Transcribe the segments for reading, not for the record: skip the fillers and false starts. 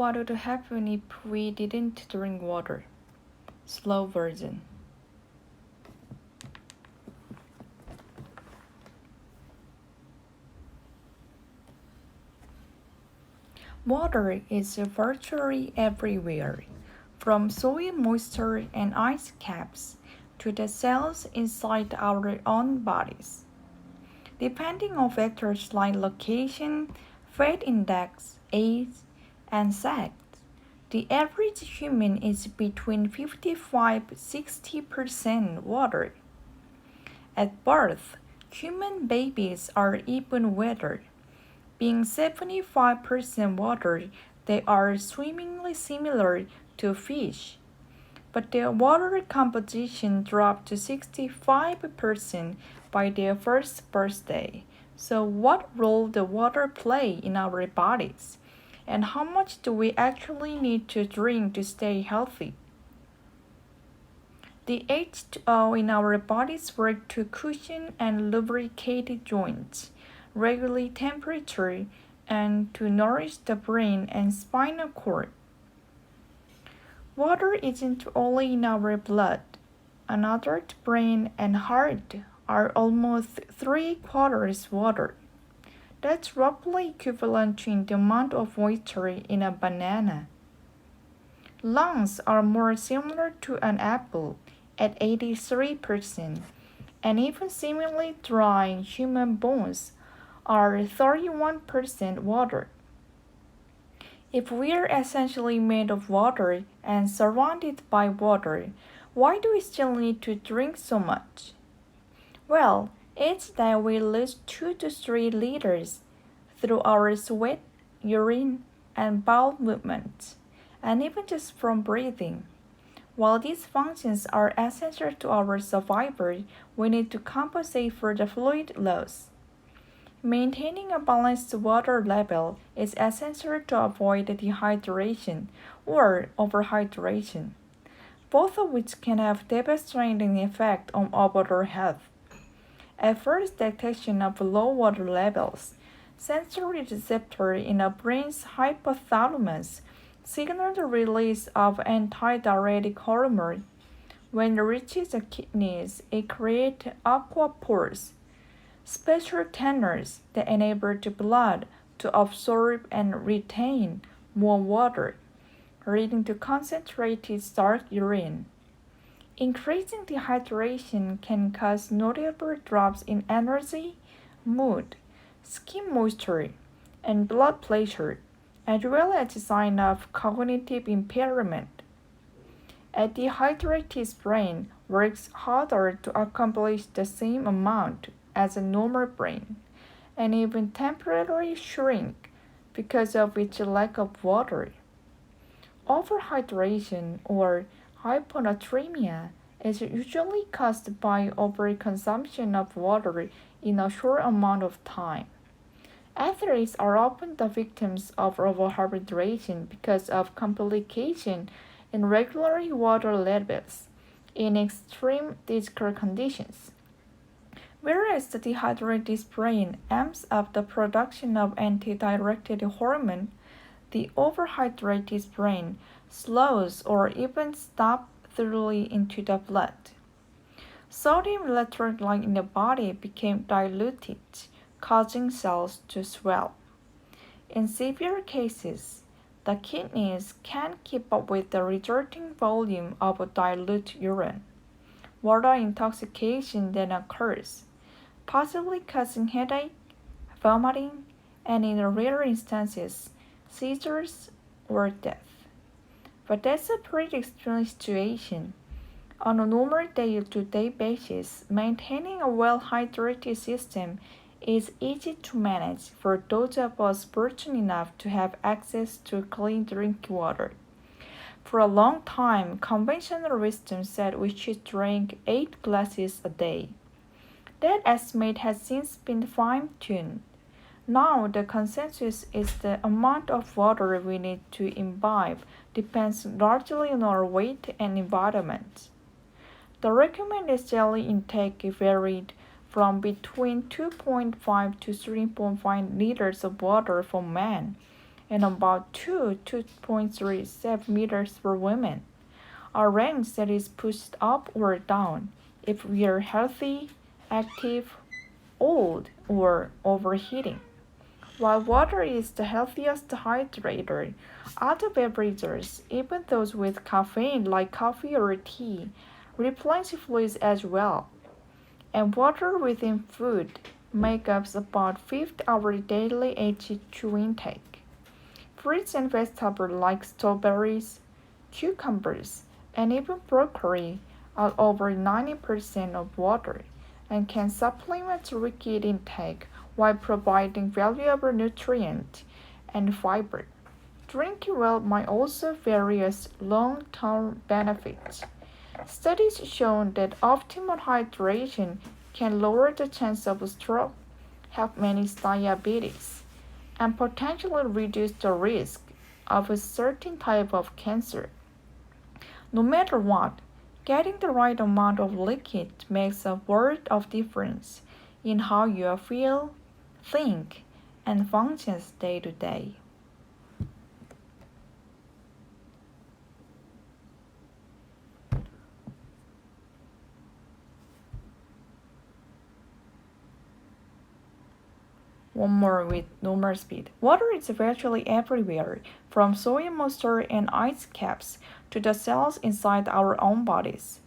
What would happen if we didn't drink water? Slow version. Water is virtually everywhere, from soil moisture and ice caps to the cells inside our own bodies. Depending on factors like location, fat index, age, and sex, the average human is between 55–60% water. At birth, human babies are even wetter. Being 75% water, they are swimmingly similar to fish. But their water composition dropped to 65% by their first birthday. So what role does water play in our bodies? And how much do we actually need to drink to stay healthy? The H2O in our bodies work to cushion and lubricate joints, regulate temperature, and to nourish the brain and spinal cord. Water isn't only in our blood. Another brain and heart are almost 3/4 water. That's roughly equivalent to the amount of moisture in a banana. Lungs are more similar to an apple at 83%, and even seemingly dry human bones are 31% water. If we're essentially made of water and surrounded by water, why do we still need to drink so much? Well, it's that we lose 2 to 3 liters through our sweat, urine, and bowel movements, and even just from breathing. While these functions are essential to our survival, we need to compensate for the fluid loss. Maintaining a balanced water level is essential to avoid dehydration or overhydration, both of which can have devastating effect on overall health. At first detection of low water levels, sensory receptors in the brain's hypothalamus signal the release of antidiuretic hormone. When it reaches the kidneys, it creates aqua pores, special channels that enable the blood to absorb and retain more water, leading to concentrated dark urine. Increasing dehydration can cause notable drops in energy, mood, skin moisture, and blood pressure, as well as a sign of cognitive impairment. A dehydrated brain works harder to accomplish the same amount as a normal brain, and even temporarily shrink because of its lack of water. Overhydration or hyponatremia is usually caused by overconsumption of water in a short amount of time. Athletes are often the victims of overhydration because of complication in regular water levels in extreme physical conditions. Whereas the dehydrated brain amps up the production of antidiuretic hormone, the overhydrated brain slows or even stops thoroughly into the blood. Sodium electrolyte in the body became diluted, causing cells to swell. In severe cases, the kidneys can't keep up with the resulting volume of dilute urine. Water intoxication then occurs, possibly causing headache, vomiting, and in rare instances, seizures or death. But that's a pretty extreme situation. On a normal day-to-day basis, maintaining a well-hydrated system is easy to manage for those of us fortunate enough to have access to clean drinking water. For a long time, conventional wisdom said we should drink 8 glasses a day. That estimate has since been fine-tuned. Now the consensus is the amount of water we need to imbibe depends largely on our weight and environment. The recommended daily intake varied from between 2.5 to 3.5 liters of water for men and about 2.37 meters for women, a range that is pushed up or down if we are healthy, active, old, or overheating. While water is the healthiest hydrator, other beverages, even those with caffeine like coffee or tea, replenish fluids as well. And water within food makes up about fifth our daily H2 intake. Fruits and vegetables like strawberries, cucumbers, and even broccoli are over 90% of water and can supplement liquid intake while providing valuable nutrient and fiber. Drinking well might also various long-term benefits. Studies show that optimal hydration can lower the chance of stroke, help manage diabetes, and potentially reduce the risk of a certain type of cancer. No matter what, getting the right amount of liquid makes a world of difference in how you feel, think, and functions day to day. One more with normal speed. Water is virtually everywhere, from soil moisture and ice caps to the cells inside our own bodies.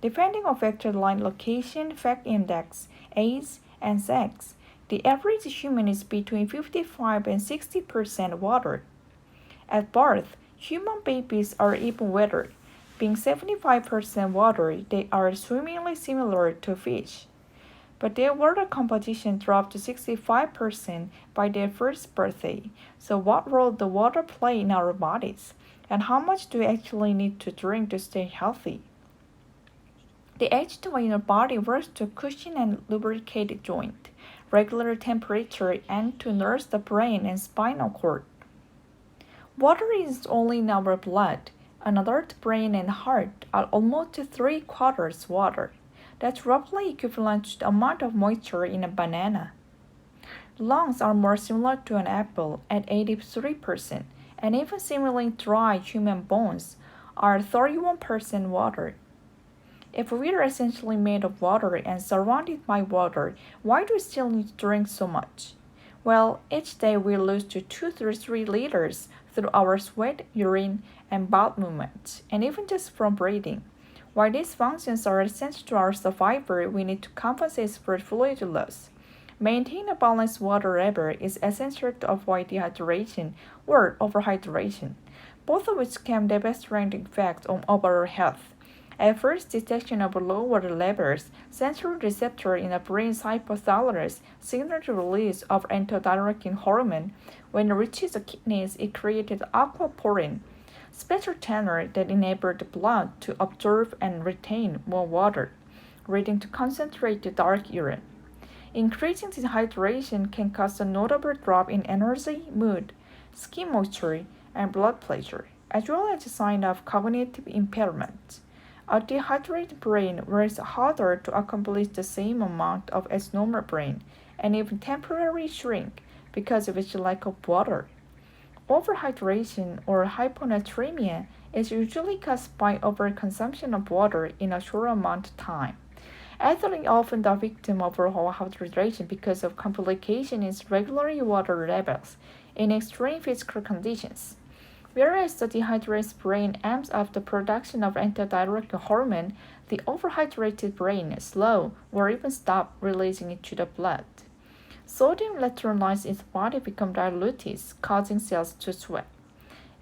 Depending on factor like location, fact index, age, and sex, the average human is between 55 and 60% water. At birth, human babies are even wetter. Being 75% water, they are swimmingly similar to fish. But their water composition dropped to 65% by their first birthday. So what role does water play in our bodies? And how much do we actually need to drink to stay healthy? The H2O in our body works to cushion and lubricate the joint, regular temperature, and to nurse the brain and spinal cord. Water is only in our blood. Another brain and heart are almost 3/4 water. That's roughly equivalent to the amount of moisture in a banana. Lungs are more similar to an apple at 83%, and even similarly dry human bones are 31% water. If we are essentially made of water and surrounded by water, why do we still need to drink so much? Well, each day we lose to 2 to 3 liters through our sweat, urine, and bowel movements, and even just from breathing. While these functions are essential to our survival, we need to compensate for fluid loss. Maintaining a balanced water level is essential to avoid dehydration or overhydration, both of which can have devastating effects on overall health. At first detection of low water levels, central receptor in the brain's hypothalamus signal the release of antidiuretic hormone. When it reaches the kidneys, it creates aquaporin, special channel that enable the blood to absorb and retain more water, leading to concentrated dark urine. Increasing dehydration can cause a notable drop in energy, mood, skin moisture, and blood pressure, as well as a sign of cognitive impairment. A dehydrated brain works harder to accomplish the same amount of its normal brain, and even temporarily shrink because of its lack of water. Overhydration or hyponatremia is usually caused by overconsumption of water in a short amount of time. Athletes are often the victim of overhydration because of complications in regular water levels in extreme physical conditions. Whereas the dehydrated brain amps up the production of antidiuretic hormone, the overhydrated brain slows or even stops releasing it to the blood. Sodium electrolytes in the body become diluted, causing cells to sweat.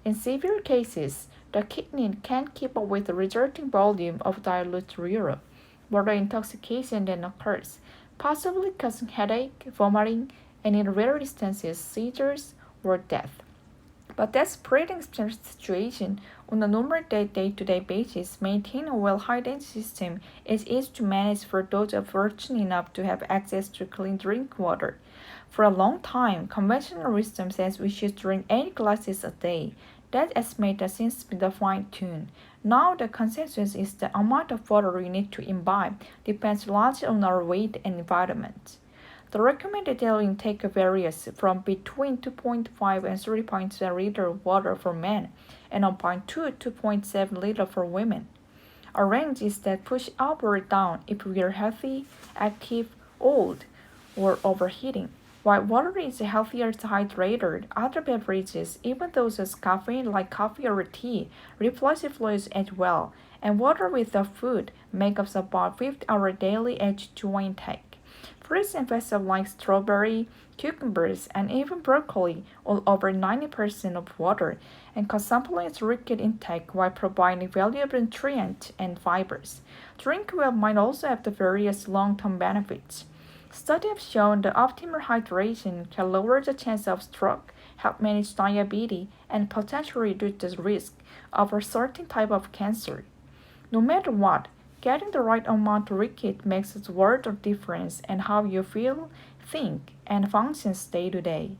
In severe cases, the kidney can't keep up with the resulting volume of dilute urine. Water intoxication then occurs, possibly causing headache, vomiting, and in rare instances, seizures or death. But that's pretty extreme situation. On a normal day-to-day basis, maintaining a well-hydrated system is easy to manage for those fortunate enough to have access to clean drinking water. For a long time, conventional wisdom says we should drink 8 glasses a day. That estimate has since been fine-tuned. Now the consensus is the amount of water we need to imbibe depends largely on our weight and environment. The recommended daily intake varies from between 2.5 and 3.7 liters of water for men and 1.2 to 2.7 liters for women. A range is that push up or down if we are healthy, active, old, or overheating. While water is healthier to hydrate, other beverages, even those with caffeine like coffee or tea, replace fluids as well, and water with the food makes up about 50 our daily H2O intake. Fruits and vegetables like strawberry, cucumbers, and even broccoli all over 90% of water and supplement its liquid intake while providing valuable nutrients and fibers. Drinking well might also have the various long-term benefits. Studies have shown that optimal hydration can lower the chance of stroke, help manage diabetes, and potentially reduce the risk of a certain type of cancer. No matter what, getting the right amount of liquid makes a world of difference in how you feel, think, and function day to day.